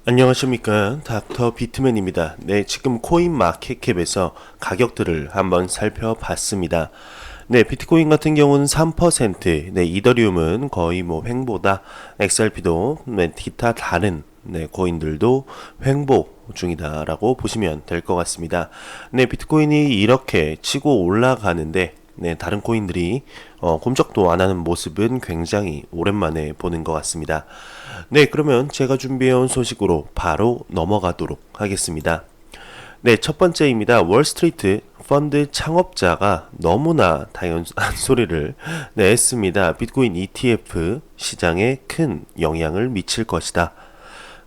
안녕하십니까, 닥터 비트맨입니다. 네, 지금 코인 마켓캡에서 가격들을 한번 살펴봤습니다. 네, 비트코인 같은 경우는 3%, 네, 이더리움은 거의 뭐 횡보다, XRP도 네, 기타 다른 코인들도 횡보 중이다라고 보시면 될 것 같습니다. 네, 비트코인이 이렇게 치고 올라가는데 네, 다른 코인들이 꼼짝도 안 하는 모습은 굉장히 오랜만에 보는 것 같습니다. 네, 그러면 제가 준비해온 소식으로 바로 넘어가도록 하겠습니다. 네, 첫 번째입니다. 월스트리트 펀드 창업자가 너무나 당연한 소리를 냈습니다. 비트코인 ETF 시장에 큰 영향을 미칠 것이다.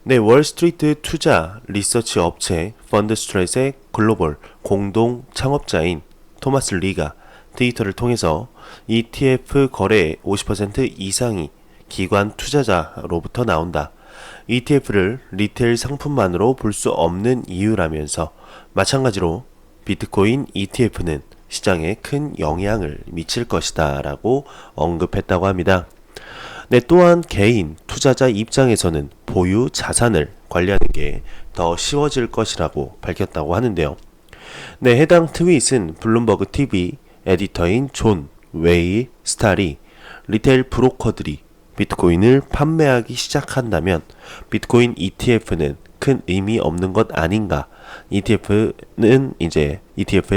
네, 월스트리트 투자 리서치 업체 펀드스트레스의 글로벌 공동 창업자인 토마스 리가 트위터를 통해서 ETF 거래의 50% 이상이 기관 투자자로부터 나온다. ETF를 리테일 상품만으로 볼 수 없는 이유라면서 마찬가지로 비트코인 ETF는 시장에 큰 영향을 미칠 것이다 라고 언급했다고 합니다. 네, 또한 개인 투자자 입장에서는 보유 자산을 관리하는 게 더 쉬워질 것이라고 밝혔다고 하는데요. 네, 해당 트윗은 블룸버그 TV 에디터인 존 웨이 스타리 리테일 브로커들이 비트코인을 판매하기 시작한다면 비트코인 ETF는 큰 의미 없는 것 아닌가. ETF의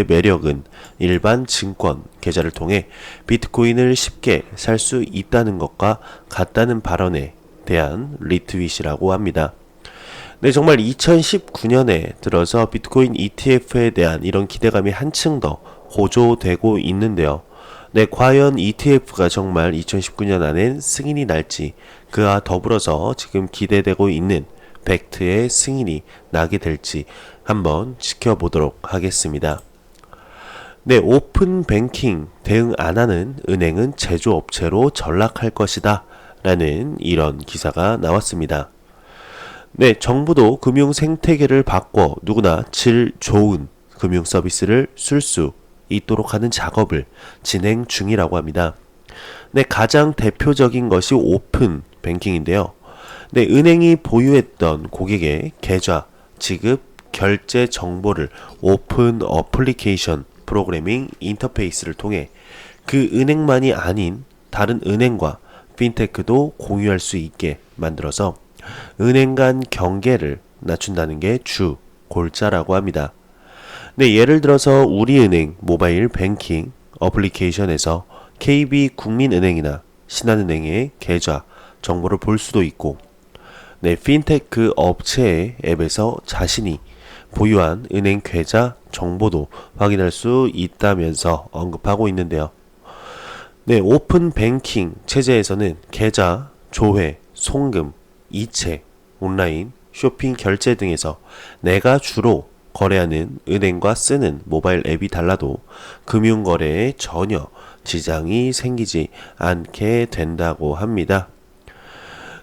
매력은 일반 증권 계좌를 통해 비트코인을 쉽게 살 수 있다는 것과 같다는 발언에 대한 리트윗이라고 합니다. 네, 정말 2019년에 들어서 비트코인 ETF에 대한 이런 기대감이 한층 더 고조되고 있는데요. 네, 과연 ETF가 정말 2019년 안엔 승인이 날지, 그와 더불어서 지금 기대되고 있는 벡트의 승인이 나게 될지 한번 지켜보도록 하겠습니다. 네, 오픈 뱅킹 대응 안 하는 은행은 제조업체로 전락할 것이다 라는 이런 기사가 나왔습니다. 네, 정부도 금융 생태계를 바꿔 누구나 질 좋은 금융 서비스를 쓸 수 있도록 하는 작업을 진행 중이라고 합니다. 네, 가장 대표적인 것이 오픈 뱅킹인데요. 네, 은행이 보유했던 고객의 계좌, 지급, 결제 정보를 오픈 어플리케이션 프로그래밍 인터페이스를 통해 그 은행만이 아닌 다른 은행과 핀테크도 공유할 수 있게 만들어서 은행 간 경계를 낮춘다는 게 주 골자라고 합니다. 네, 예를 들어서 우리은행 모바일 뱅킹 어플리케이션에서 KB국민은행이나 신한은행의 계좌 정보를 볼 수도 있고, 네, 핀테크 업체의 앱에서 자신이 보유한 은행 계좌 정보도 확인할 수 있다면서 언급하고 있는데요. 네, 오픈 뱅킹 체제에서는 계좌, 조회, 송금, 이체, 온라인, 쇼핑 결제 등에서 내가 주로 거래하는 은행과 쓰는 모바일 앱이 달라도 금융거래에 전혀 지장이 생기지 않게 된다고 합니다.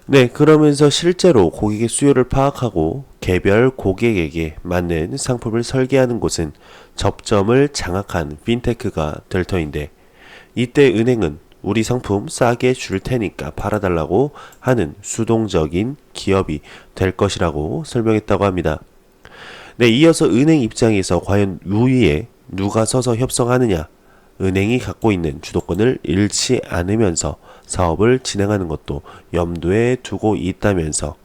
네, 그러면서 실제로 고객의 수요를 파악하고 개별 고객에게 맞는 상품을 설계하는 곳은 접점을 장악한 핀테크가 될 터인데, 이때 은행은 우리 상품 싸게 줄 테니까 팔아달라고 하는 수동적인 기업이 될 것이라고 설명했다고 합니다. 네, 이어서 은행 입장에서 과연 우위에 누가 서서 협성하느냐, 은행이 갖고 있는 주도권을 잃지 않으면서 사업을 진행하는 것도 염두에 두고 있다면서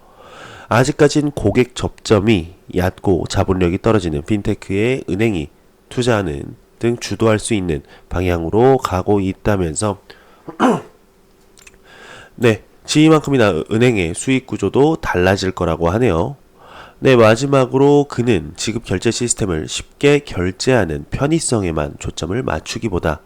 아직까진 고객 접점이 얕고 자본력이 떨어지는 핀테크에 은행이 투자하는 등 주도할 수 있는 방향으로 가고 있다면서 네, 지금만큼이나 은행의 수익 구조도 달라질 거라고 하네요. 네, 마지막으로 그는 지급 결제 시스템을 쉽게 결제하는 편의성에만 초점을 맞추기보다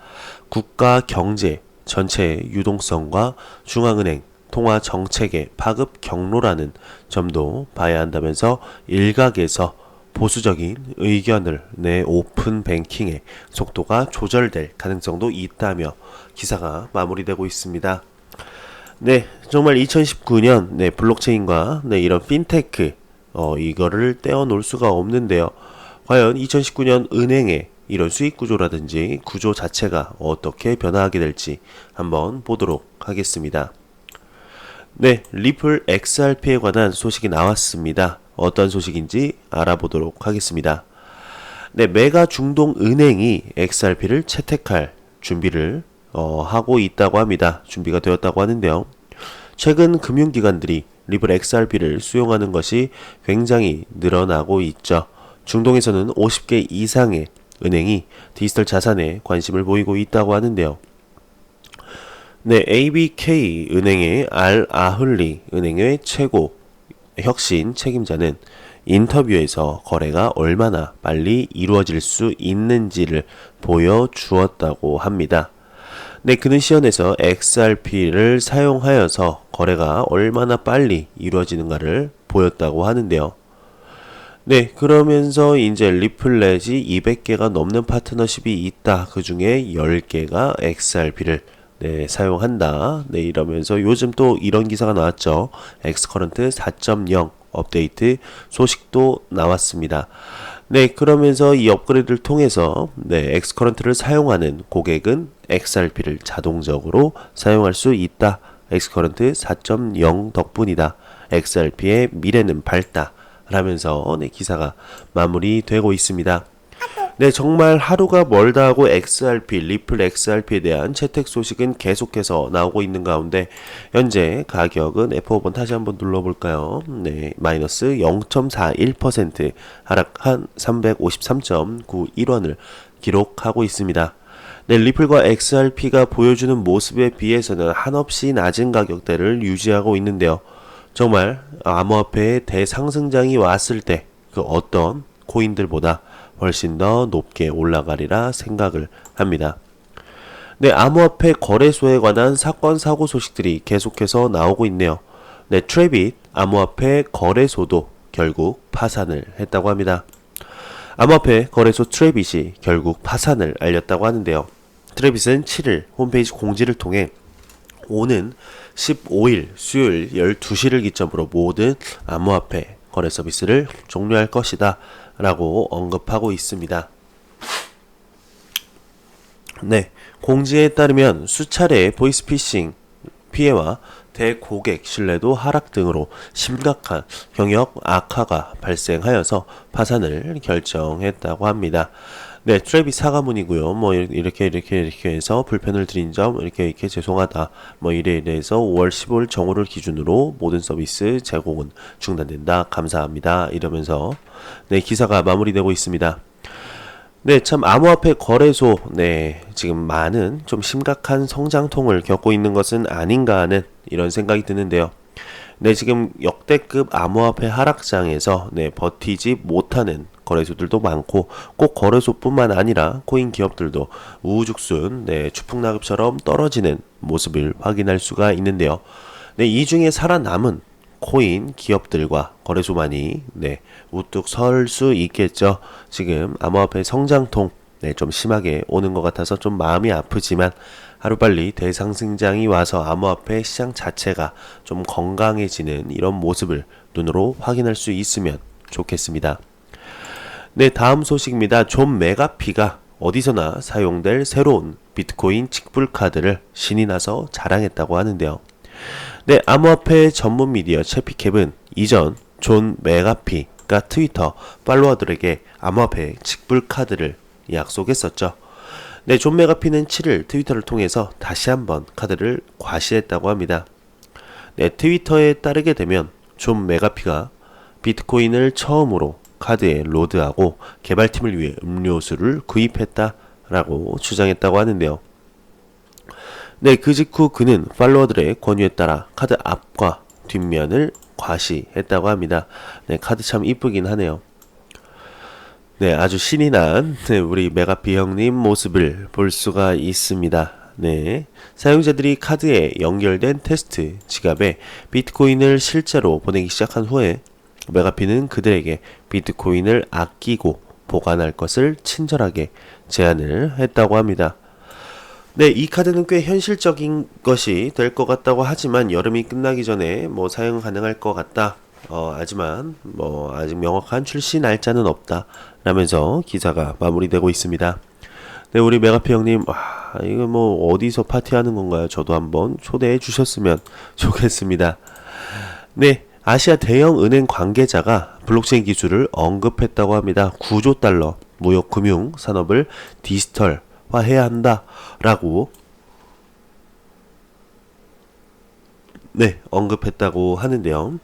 국가 경제 전체의 유동성과 중앙은행 통화 정책의 파급 경로라는 점도 봐야 한다면서 일각에서 보수적인 의견을 내 오픈 뱅킹의 속도가 조절될 가능성도 있다며 기사가 마무리되고 있습니다. 네, 정말 2019년 블록체인과 이런 핀테크 이거를 떼어놓을 수가 없는데요. 과연 2019년 은행의 이런 수익 구조라든지 구조 자체가 어떻게 변화하게 될지 한번 보도록 하겠습니다. 네, 리플 XRP에 관한 소식이 나왔습니다. 어떤 소식인지 알아보도록 하겠습니다. 네, 메가 중동 은행이 XRP를 채택할 준비를 하고 있다고 합니다. 준비가 되었다고 하는데요. 최근 금융기관들이 리플 XRP를 수용하는 것이 굉장히 늘어나고 있죠. 중동에서는 50개 이상의 은행이 디지털 자산에 관심을 보이고 있다고 하는데요. 네, ABK 은행의 알 아흘리 은행의 최고 혁신 책임자는 인터뷰에서 거래가 얼마나 빨리 이루어질 수 있는지를 보여주었다고 합니다. 네, 그는 시연에서 XRP를 사용하여서 거래가 얼마나 빨리 이루어지는가를 보였다고 하는데요. 네, 그러면서 이제 리플렛이 200개가 넘는 파트너십이 있다. 그 중에 10개가 XRP를 사용한다. 네, 이러면서 요즘 또 이런 기사가 나왔죠. 엑스커런트 4.0 업데이트 소식도 나왔습니다. 네, 그러면서 이 업그레이드를 통해서 엑스커런트를 사용하는 고객은 XRP를 자동적으로 사용할 수 있다. 엑스커런트 4.0 덕분이다. XRP의 미래는 밝다. 라면서 기사가 마무리되고 있습니다. 네, 정말 하루가 멀다 하고 XRP, 리플 XRP에 대한 채택 소식은 계속해서 나오고 있는 가운데 현재 가격은 F5번 다시 한번 눌러볼까요? 네, 마이너스 0.41% 하락한 353.91원을 기록하고 있습니다. 네, 리플과 XRP가 보여주는 모습에 비해서는 한없이 낮은 가격대를 유지하고 있는데요. 정말 암호화폐의 대상승장이 왔을 때 그 어떤 코인들보다 훨씬 더 높게 올라가리라 생각을 합니다. 네, 암호화폐 거래소에 관한 사건 사고 소식들이 계속해서 나오고 있네요. 네, 트래빗 암호화폐 거래소도 결국 파산을 했다고 합니다. 암호화폐 거래소 트래빗이 결국 파산을 알렸다고 하는데요. 트래빗은 7일 홈페이지 공지를 통해 오는 15일 수요일 12시를 기점으로 모든 암호화폐 거래 서비스를 종료할 것이다 라고 언급하고 있습니다. 네, 공지에 따르면 수차례의 보이스피싱 피해와 대고객 신뢰도 하락 등으로 심각한 경영 악화가 발생하여서 파산을 결정했다고 합니다. 네, 트래빗 사과문이고요. 뭐 이렇게 해서 불편을 드린 점 이렇게 죄송하다. 뭐 이래서 5월 15일 정오를 기준으로 모든 서비스 제공은 중단된다. 감사합니다. 이러면서 네, 기사가 마무리되고 있습니다. 네, 참 암호화폐 거래소 지금 많은 좀 심각한 성장통을 겪고 있는 것은 아닌가 하는 이런 생각이 드는데요. 네, 지금 역대급 암호화폐 하락장에서 버티지 못하는 거래소들도 많고 꼭 거래소뿐만 아니라 코인 기업들도 우후죽순 추풍낙엽처럼 떨어지는 모습을 확인할 수가 있는데요. 네, 이 중에 살아남은 코인 기업들과 거래소만이 우뚝 설 수 있겠죠. 지금 암호화폐 성장통 좀 심하게 오는 것 같아서 좀 마음이 아프지만 하루빨리 대상승장이 와서 암호화폐 시장 자체가 좀 건강해지는 이런 모습을 눈으로 확인할 수 있으면 좋겠습니다. 네, 다음 소식입니다. 존 메가피가 어디서나 사용될 새로운 비트코인 직불카드를 신이 나서 자랑했다고 하는데요. 네, 암호화폐 전문 미디어 채피캡은 이전 존 메가피가 트위터 팔로워들에게 암호화폐 직불카드를 약속했었죠. 네, 존 메가피는 7일 트위터를 통해서 다시 한번 카드를 과시했다고 합니다. 네, 트위터에 따르게 되면 존 메가피가 비트코인을 처음으로 카드에 로드하고 개발팀을 위해 음료수를 구입했다라고 주장했다고 하는데요. 네, 그 직후 그는 팔로워들의 권유에 따라 카드 앞과 뒷면을 과시했다고 합니다. 네, 카드 참 이쁘긴 하네요. 네, 아주 신이 난 우리 메가피 형님 모습을 볼 수가 있습니다. 네, 사용자들이 카드에 연결된 테스트 지갑에 비트코인을 실제로 보내기 시작한 후에 메가피는 그들에게 비트코인을 아끼고 보관할 것을 친절하게 제안을 했다고 합니다. 네, 이 카드는 꽤 현실적인 것이 될 것 같다고 하지만 여름이 끝나기 전에 사용 가능할 것 같다. 하지만 아직 명확한 출시 날짜는 없다. 라면서 기사가 마무리되고 있습니다. 네, 우리 메가피 형님, 이거 뭐 어디서 파티하는 건가요? 저도 한번 초대해 주셨으면 좋겠습니다. 네, 아시아 대형 은행 관계자가 블록체인 기술을 언급했다고 합니다. 9조 달러 무역 금융 산업을 디지털화해야 한다라고 네, 언급했다고 하는데요.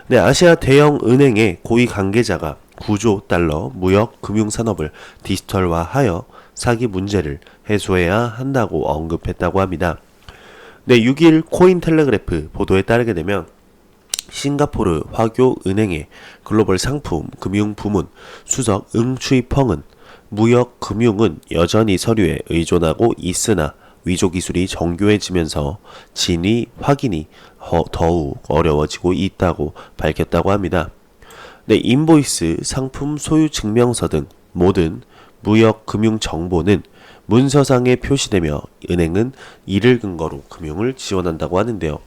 네, 아시아 대형 은행의 고위 관계자가 9조 달러 무역 금융 산업을 디지털화하여 사기 문제를 해소해야 한다고 언급했다고 합니다. 네, 6일 코인텔레그래프 보도에 따르게 되면 싱가포르 화교 은행의 글로벌 상품 금융 부문 수석 응추이펑은 무역 금융은 여전히 서류에 의존하고 있으나 위조 기술이 정교해지면서 진위 확인이 더욱 어려워지고 있다고 밝혔다고 합니다. 네, 인보이스, 상품 소유 증명서 등 모든 무역 금융 정보는 문서상에 표시되며 은행은 이를 근거로 금융을 지원한다고 하는데요.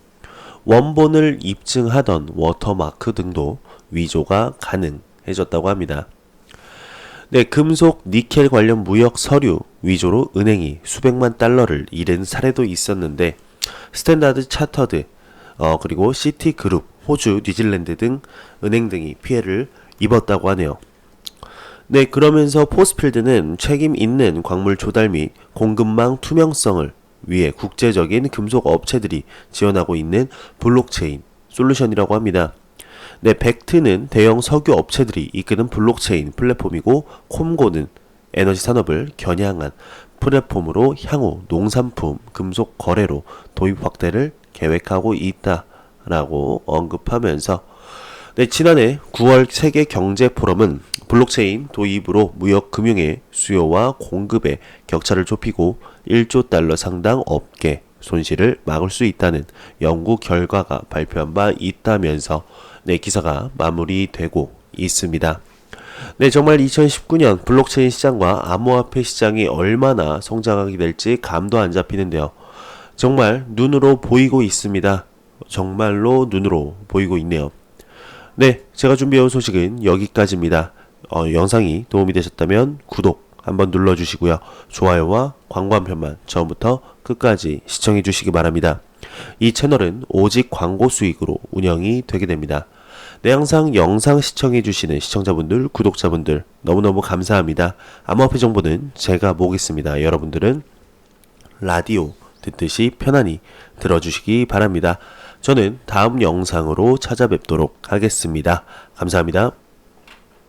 원본을 입증하던 워터마크 등도 위조가 가능해졌다고 합니다. 네, 금속, 니켈 관련 무역 서류 위조로 은행이 수백만 달러를 잃은 사례도 있었는데 스탠다드 차터드, 그리고 시티그룹, 호주, 뉴질랜드 등 은행 등이 피해를 입었다고 하네요. 네, 그러면서 포스필드는 책임 있는 광물 조달 및 공급망 투명성을 위해 국제적인 금속 업체들이 지원하고 있는 블록체인 솔루션이라고 합니다. 네, 벡트는 대형 석유 업체들이 이끄는 블록체인 플랫폼이고 콤고는 에너지 산업을 겨냥한 플랫폼으로 향후 농산품, 금속 거래로 도입 확대를 계획하고 있다라고 언급하면서 네, 지난해 9월 세계 경제 포럼은 블록체인 도입으로 무역 금융의 수요와 공급의 격차를 좁히고 1조 달러 상당 업계 손실을 막을 수 있다는 연구 결과가 발표한 바 있다면서 네, 기사가 마무리되고 있습니다. 네, 정말 2019년 블록체인 시장과 암호화폐 시장이 얼마나 성장하게 될지 감도 안 잡히는데요. 정말 눈으로 보이고 있습니다. 정말로 눈으로 보이고 있네요. 네, 제가 준비해온 소식은 여기까지입니다. 영상이 도움이 되셨다면 구독 한번 눌러주시고요. 좋아요와 광고 한 편만 처음부터 끝까지 시청해 주시기 바랍니다. 이 채널은 오직 광고 수익으로 운영이 되게 됩니다. 네, 항상 영상 시청해 주시는 시청자분들, 구독자분들 너무너무 감사합니다. 암호화폐 정보는 제가 모으겠습니다. 여러분들은 라디오 듣듯이 편안히 들어주시기 바랍니다. 저는 다음 영상으로 찾아뵙도록 하겠습니다. 감사합니다.